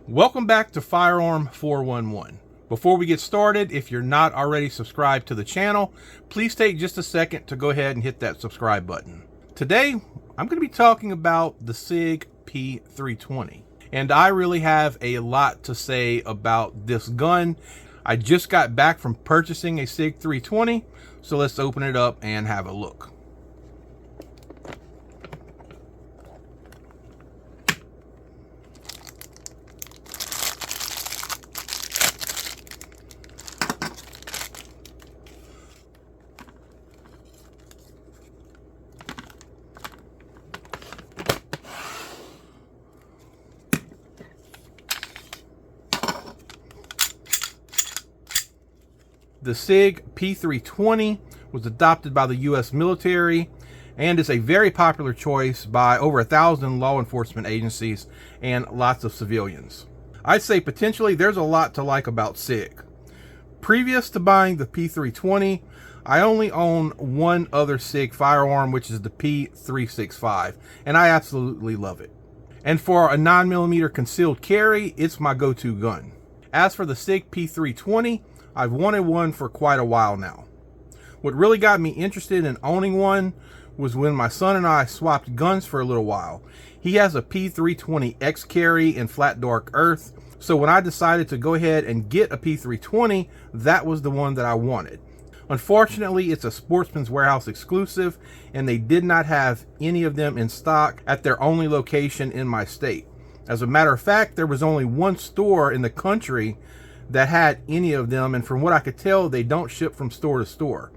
Welcome back to Firearm 411. Before we get started, if you're not already subscribed to the channel, please take just a second to go ahead and hit that subscribe button. Today, I'm going to be talking about the Sig P320. And I really have a lot to say about this gun. I just got back from purchasing a Sig 320, so let's open it up and have a look. The Sig P320 was adopted by the U.S. military and is a very popular choice by over 1,000 law enforcement agencies and lots of civilians. I'd say potentially there's a lot to like about Sig. Previous to buying the P320, I only own one other Sig firearm, which is the P365, and I absolutely love it. And for a 9mm concealed carry, it's my go-to gun. As for the Sig P320, I've wanted one for quite a while now. What really got me interested in owning one was when my son and I swapped guns for a little while. He has a P320X carry in flat dark earth, so when I decided to go ahead and get a P320, that was the one that I wanted. Unfortunately, it's a Sportsman's Warehouse exclusive, and they did not have any of them in stock at their only location in my state. As a matter of fact, there was only one store in the country that had any of them, and from what I could tell, they don't ship from store to store.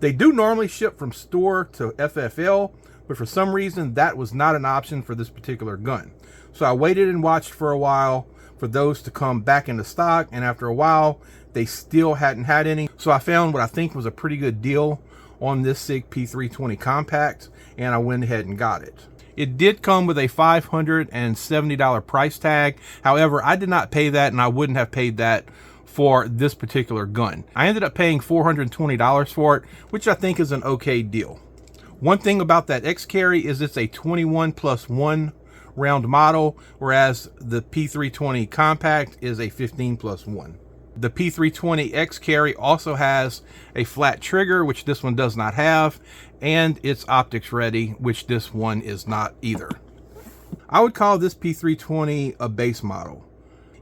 They do normally ship from store to FFL, but for some reason that was not an option for this particular gun. So I waited and watched for a while for those to come back into stock, and after a while they still hadn't had any. So I found what I think was a pretty good deal on this Sig P320 compact, and I went ahead and got it. It did come with a $570 price tag. However, I did not pay that, and I wouldn't have paid that for this particular gun. I ended up paying $420 for it, which I think is an okay deal. One thing about that X carry is it's a 21+1 round model, whereas the P320 compact is a 15+1. The P320X carry also has a flat trigger, which this one does not have, and it's optics ready, which this one is not either. I would call this P320 a base model.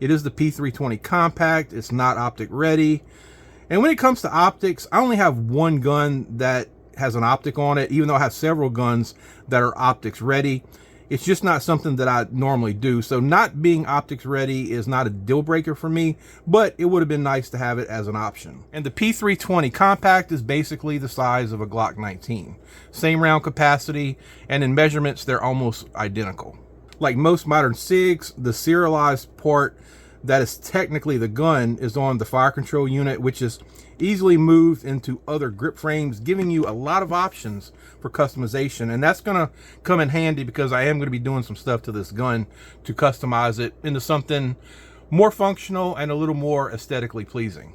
It is the P320 compact, it's not optic ready. And when it comes to optics, I only have one gun that has an optic on it, even though I have several guns that are optics ready. It's just not something that I normally do. So not being optics ready is not a deal breaker for me, but it would have been nice to have it as an option. And the P320 compact is basically the size of a Glock 19. Same round capacity, and in measurements, they're almost identical. Like most modern SIGs, the serialized port that is technically the gun is on the fire control unit, which is easily moved into other grip frames, giving you a lot of options for customization. And that's gonna come in handy because I am gonna be doing some stuff to this gun to customize it into something more functional and a little more aesthetically pleasing.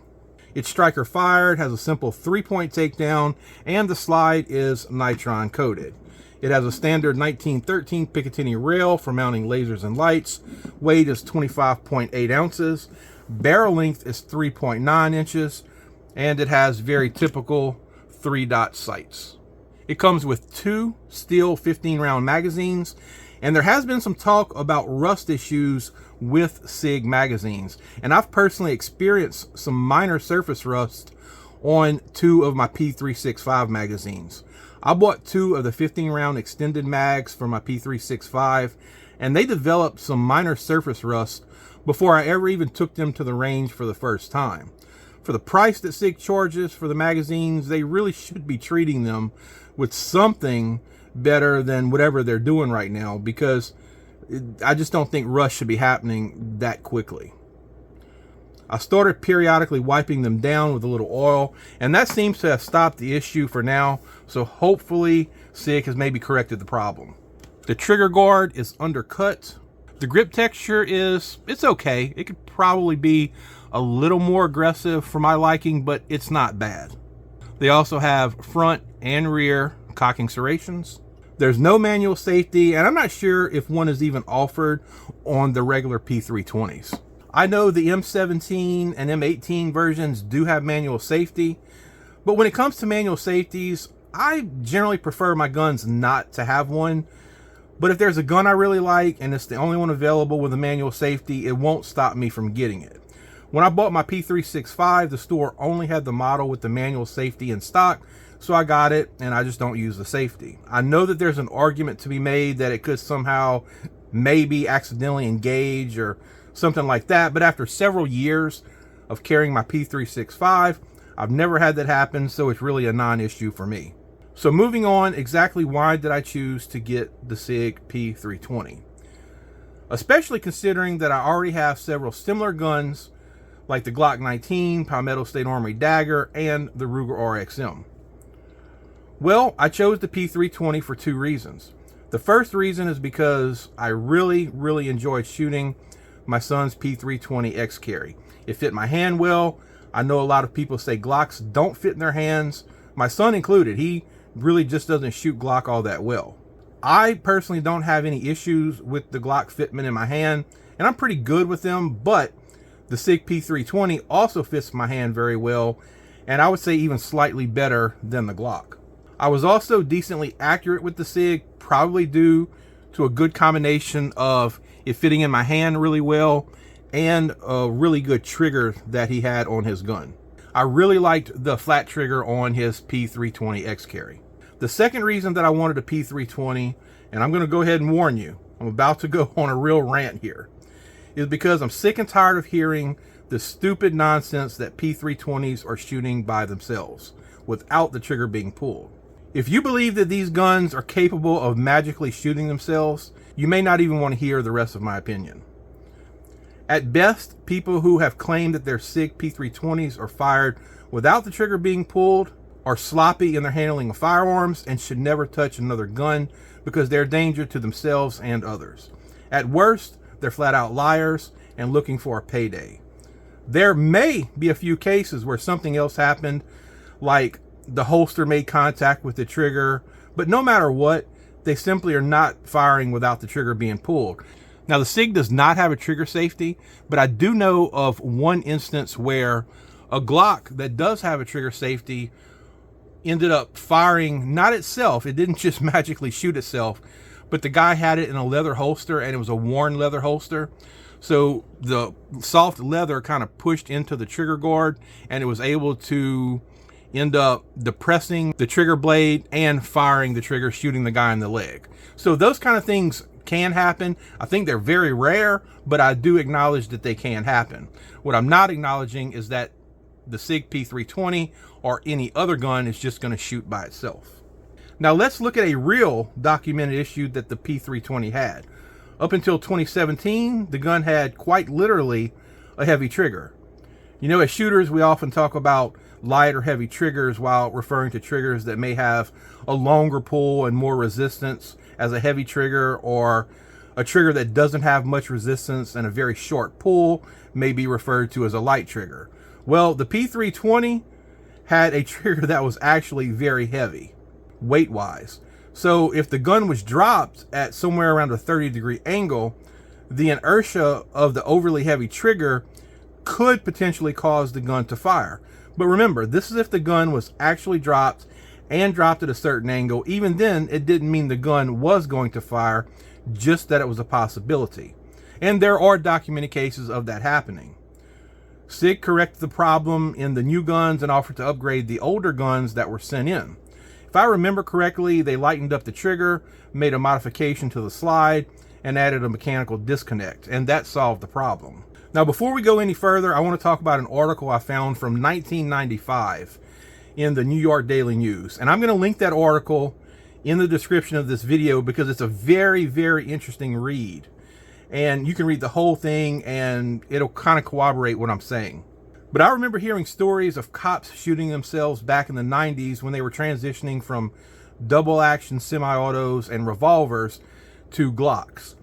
It's striker fired, has a simple 3-point takedown, and the slide is nitron coated. It has a standard 1913 Picatinny rail for mounting lasers and lights. Weight is 25.8 ounces. Barrel length is 3.9 inches. And it has very typical 3-dot sights. It comes with 2 steel 15-round magazines. And there has been some talk about rust issues with SIG magazines. And I've personally experienced some minor surface rust on 2 of my P365 magazines. I bought 2 of the 15-round extended mags for my P365, and they developed some minor surface rust before I ever even took them to the range for the first time. For the price that SIG charges for the magazines, they really should be treating them with something better than whatever they're doing right now, because I just don't think rust should be happening that quickly. I started periodically wiping them down with a little oil, and that seems to have stopped the issue for now, so hopefully SIG has maybe corrected the problem. The trigger guard is undercut. The grip texture it's okay. It could probably be a little more aggressive for my liking, but it's not bad. They also have front and rear cocking serrations. There's no manual safety, and I'm not sure if one is even offered on the regular P320s. I know the M17 and M18 versions do have manual safety, but when it comes to manual safeties, I generally prefer my guns not to have one. But if there's a gun I really like and it's the only one available with a manual safety, it won't stop me from getting it. When I bought my P365, the store only had the model with the manual safety in stock, so I got it, and I just don't use the safety. I know that there's an argument to be made that it could somehow maybe accidentally engage or something like that, but after several years of carrying my P365, I've never had that happen, so it's really a non-issue for me. So moving on, exactly why did I choose to get the Sig P320? Especially considering that I already have several similar guns like the Glock 19, Palmetto State Armory Dagger, and the Ruger RXM. Well, I chose the P320 for two reasons. The first reason is because I really enjoyed shooting my son's P320 X Carry. It fit my hand well. I know a lot of people say Glocks don't fit in their hands, my son included. He really just doesn't shoot Glock all that well. I personally don't have any issues with the Glock fitment in my hand, and I'm pretty good with them, but the Sig P320 also fits my hand very well, and I would say even slightly better than the Glock. I was also decently accurate with the Sig, probably due to a good combination of it fitting in my hand really well and a really good trigger that he had on his gun. I really liked the flat trigger on his P320 X Carry. The second reason that I wanted a P320, and I'm going to go ahead and warn you, I'm about to go on a real rant here, is because I'm sick and tired of hearing the stupid nonsense that P320s are shooting by themselves without the trigger being pulled. If you believe that these guns are capable of magically shooting themselves, you may not even want to hear the rest of my opinion. At best, people who have claimed that their Sig P320s are fired without the trigger being pulled are sloppy in their handling of firearms and should never touch another gun because they're a danger to themselves and others. At worst, they're flat out liars and looking for a payday. There may be a few cases where something else happened, like the holster made contact with the trigger, but no matter what, they simply are not firing without the trigger being pulled. Now, the Sig does not have a trigger safety, but I do know of one instance where a Glock that does have a trigger safety ended up firing, not itself, it didn't just magically shoot itself, but the guy had it in a leather holster, and it was a worn leather holster. So the soft leather kind of pushed into the trigger guard, and it was able to end up depressing the trigger blade and firing the trigger, shooting the guy in the leg. So those kind of things can happen. I think they're very rare, but I do acknowledge that they can happen. What I'm not acknowledging is that the Sig P320 or any other gun is just going to shoot by itself. Now let's look at a real documented issue that the P320 had. Up until 2017, the gun had quite literally a heavy trigger. You know, as shooters, we often talk about light or heavy triggers while referring to triggers that may have a longer pull and more resistance as a heavy trigger, or a trigger that doesn't have much resistance and a very short pull may be referred to as a light trigger. Well, the P320 had a trigger that was actually very heavy, weight-wise. So if the gun was dropped at somewhere around a 30-degree angle, the inertia of the overly heavy trigger could potentially cause the gun to fire. But remember, this is if the gun was actually dropped and dropped at a certain angle. Even then, it didn't mean the gun was going to fire, just that it was a possibility. And there are documented cases of that happening. Sig corrected the problem in the new guns and offered to upgrade the older guns that were sent in. If I remember correctly, they lightened up the trigger, made a modification to the slide, and added a mechanical disconnect, and that solved the problem. Now, before we go any further, I want to talk about an article I found from 1995 in the New York Daily News. And I'm going to link that article in the description of this video because it's a very interesting read. And you can read the whole thing and it'll kind of corroborate what I'm saying. But I remember hearing stories of cops shooting themselves back in the 90s when they were transitioning from double action semi-autos and revolvers to Glocks.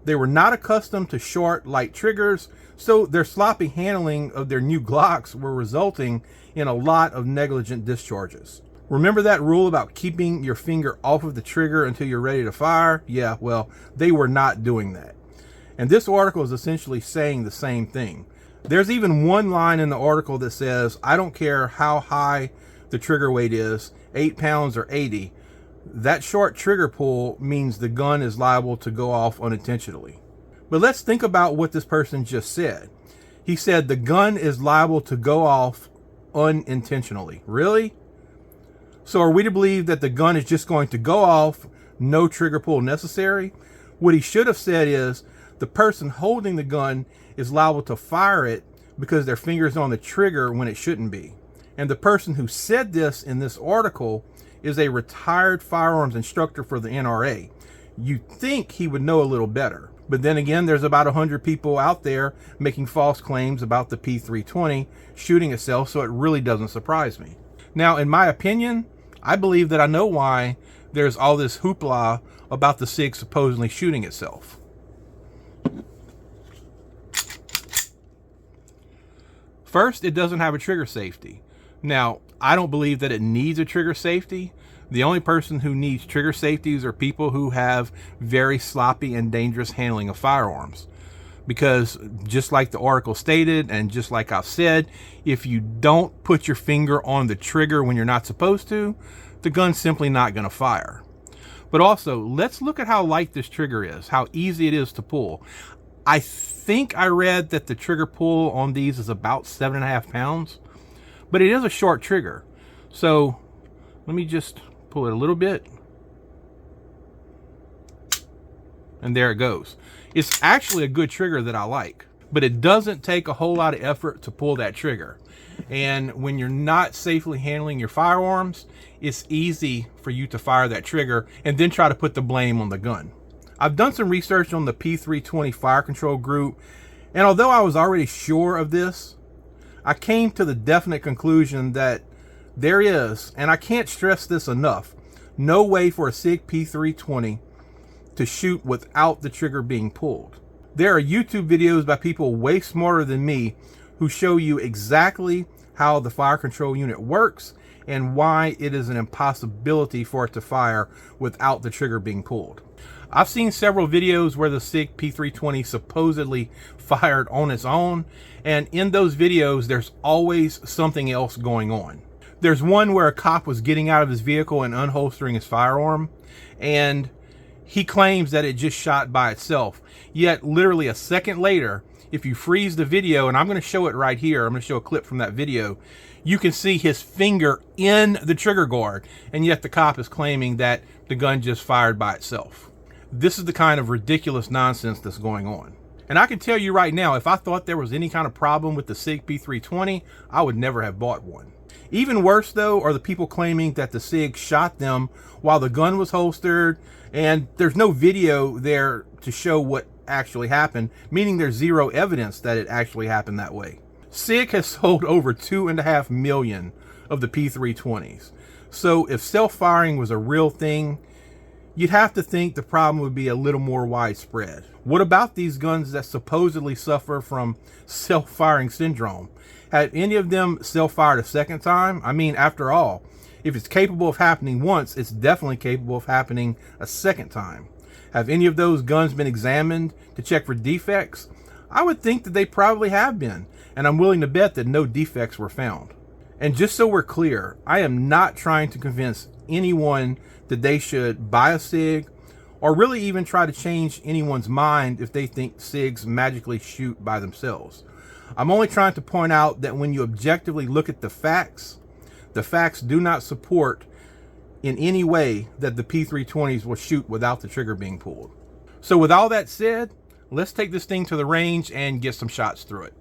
They were not accustomed to short, light triggers, so their sloppy handling of their new Glocks were resulting in a lot of negligent discharges. Remember that rule about keeping your finger off of the trigger until you're ready to fire? Yeah, well, they were not doing that. And this article is essentially saying the same thing. There's even one line in the article that says, I don't care how high the trigger weight is, 8 pounds or 80, that short trigger pull means the gun is liable to go off unintentionally. But let's think about what this person just said. He said the gun is liable to go off unintentionally. Really? So are we to believe that the gun is just going to go off, no trigger pull necessary? What he should have said is the person holding the gun is liable to fire it because their finger's on the trigger when it shouldn't be. And the person who said this in this article is a retired firearms instructor for the NRA. You'd think he would know a little better. But then again, there's about 100 people out there making false claims about the P320 shooting itself, so it really doesn't surprise me. Now, in my opinion, I believe that I know why there's all this hoopla about the SIG supposedly shooting itself. First, it doesn't have a trigger safety. Now, I don't believe that it needs a trigger safety. The only person who needs trigger safeties are people who have very sloppy and dangerous handling of firearms. Because just like the article stated, and just like I've said, if you don't put your finger on the trigger when you're not supposed to, the gun's simply not going to fire. But also, let's look at how light this trigger is, how easy it is to pull. I think I read that the trigger pull on these is about 7.5 pounds, but it is a short trigger. So let me just pull it a little bit. And there it goes. It's actually a good trigger that I like, but it doesn't take a whole lot of effort to pull that trigger. And when you're not safely handling your firearms, it's easy for you to fire that trigger and then try to put the blame on the gun. I've done some research on the P320 fire control group, and although I was already sure of this, I came to the definite conclusion that there is, and I can't stress this enough, no way for a Sig P320 to shoot without the trigger being pulled. There are YouTube videos by people way smarter than me who show you exactly how the fire control unit works and why it is an impossibility for it to fire without the trigger being pulled. I've seen several videos where the Sig P320 supposedly fired on its own, and in those videos there's always something else going on. There's one where a cop was getting out of his vehicle and unholstering his firearm, and he claims that it just shot by itself. Yet literally a second later, if you freeze the video, and I'm going to show it right here, I'm going to show a clip from that video, you can see his finger in the trigger guard, and yet the cop is claiming that the gun just fired by itself. This is the kind of ridiculous nonsense that's going on. And I can tell you right now, if I thought there was any kind of problem with the Sig P320, I would never have bought one. Even worse though are the people claiming that the Sig shot them while the gun was holstered, and there's no video there to show what actually happened, meaning there's zero evidence that it actually happened that way. Sig has sold over 2.5 million of the P320s. So if self-firing was a real thing, you'd have to think the problem would be a little more widespread. What about these guns that supposedly suffer from self-firing syndrome? Had any of them self-fired a second time? I mean, after all, if it's capable of happening once, it's definitely capable of happening a second time. Have any of those guns been examined to check for defects? I would think that they probably have been, and I'm willing to bet that no defects were found. And just so we're clear, I am not trying to convince anyone that they should buy a Sig, or really even try to change anyone's mind if they think Sigs magically shoot by themselves. I'm only trying to point out that when you objectively look at the facts do not support in any way that the P320s will shoot without the trigger being pulled. So with all that said, let's take this thing to the range and get some shots through it.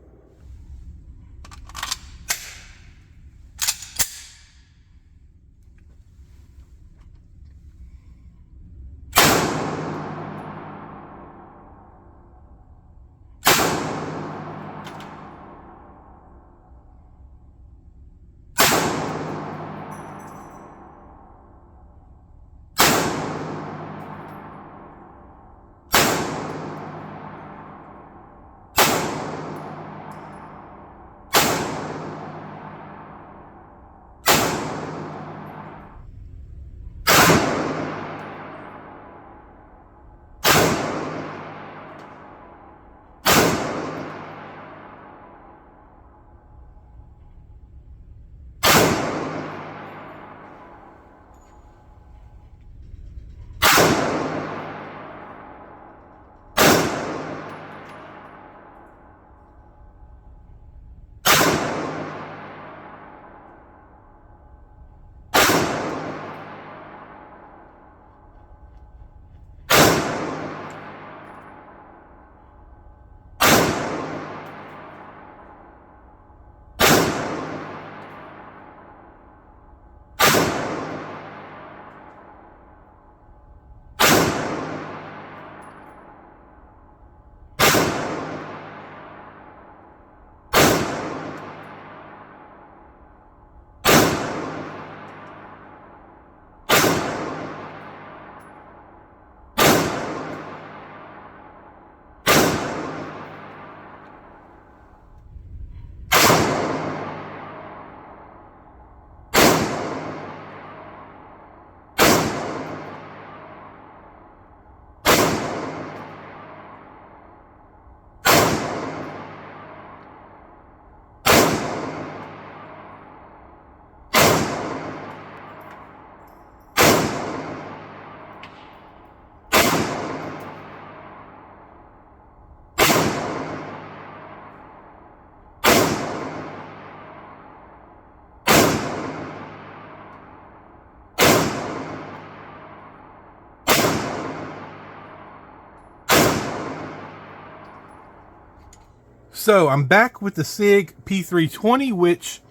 So I'm back with the Sig P320, which,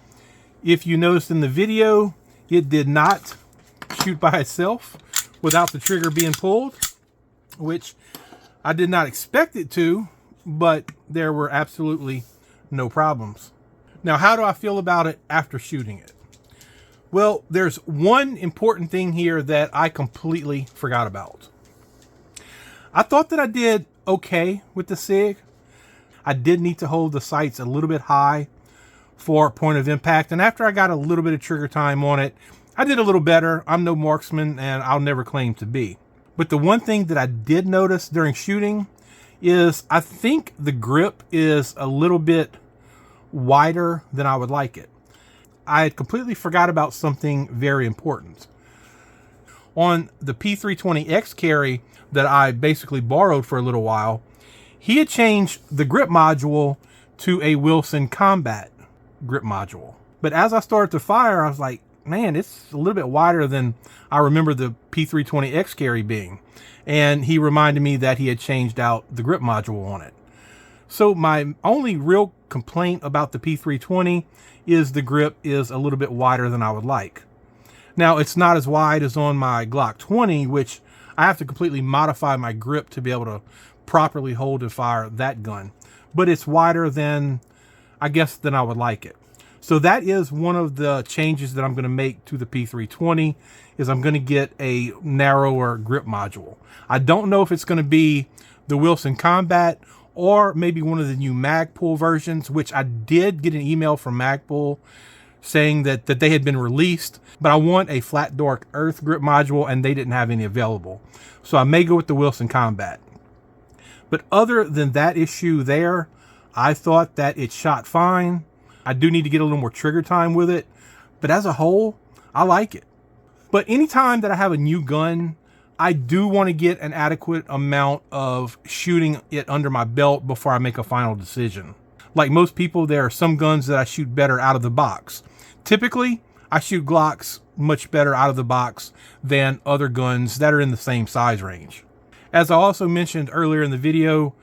if you noticed in the video, it did not shoot by itself without the trigger being pulled, which I did not expect it to, but there were absolutely no problems. Now, how do I feel about it after shooting it? Well, there's one important thing here that I completely forgot about. I thought that I did okay with the Sig. I did need to hold the sights a little bit high for point of impact. And after I got a little bit of trigger time on it, I did a little better. I'm no marksman and I'll never claim to be. But the one thing that I did notice during shooting is I think the grip is a little bit wider than I would like it. I had completely forgot about something very important. On the P320X carry that I basically borrowed for a little while, he had changed the grip module to a Wilson Combat grip module. But as I started to fire, I was like, man, it's a little bit wider than I remember the P320X carry being. And he reminded me that he had changed out the grip module on it. So my only real complaint about the P320 is the grip is a little bit wider than I would like. Now, it's not as wide as on my Glock 20, which I have to completely modify my grip to be able to properly hold and fire that gun, but it's wider than, I guess, than I would like it. So that is one of the changes that I'm going to make to the P320, is I'm going to get a narrower grip module. I don't know if it's going to be the Wilson Combat or maybe one of the new Magpul versions, which I did get an email from Magpul saying that they had been released, but I want a flat dork earth grip module and they didn't have any available. So I may go with the Wilson Combat. But other than that issue there, I thought that it shot fine. I do need to get a little more trigger time with it, but as a whole, I like it. But anytime that I have a new gun, I do want to get an adequate amount of shooting it under my belt before I make a final decision. Like most people, there are some guns that I shoot better out of the box. Typically, I shoot Glocks much better out of the box than other guns that are in the same size range. As I also mentioned earlier in the video,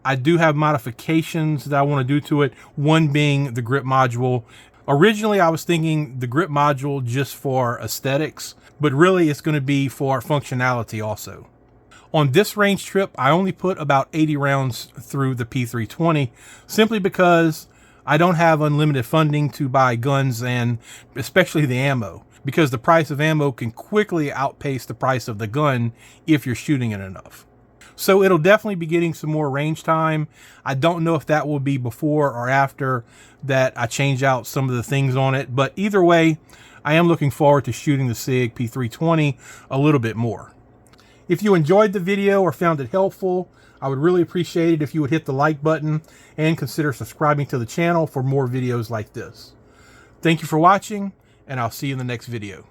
I do have modifications that I want to do to it, one being the grip module. Originally, I was thinking the grip module just for aesthetics, but really it's going to be for functionality also. On this range trip, I only put about 80 rounds through the P320, simply because I don't have unlimited funding to buy guns, and especially the ammo, because the price of ammo can quickly outpace the price of the gun if you're shooting it enough. So it'll definitely be getting some more range time. I don't know if that will be before or after that I change out some of the things on it, but either way, I am looking forward to shooting the Sig P320 a little bit more. If you enjoyed the video or found it helpful, I would really appreciate it if you would hit the like button and consider subscribing to the channel for more videos like this. Thank you for watching, and I'll see you in the next video.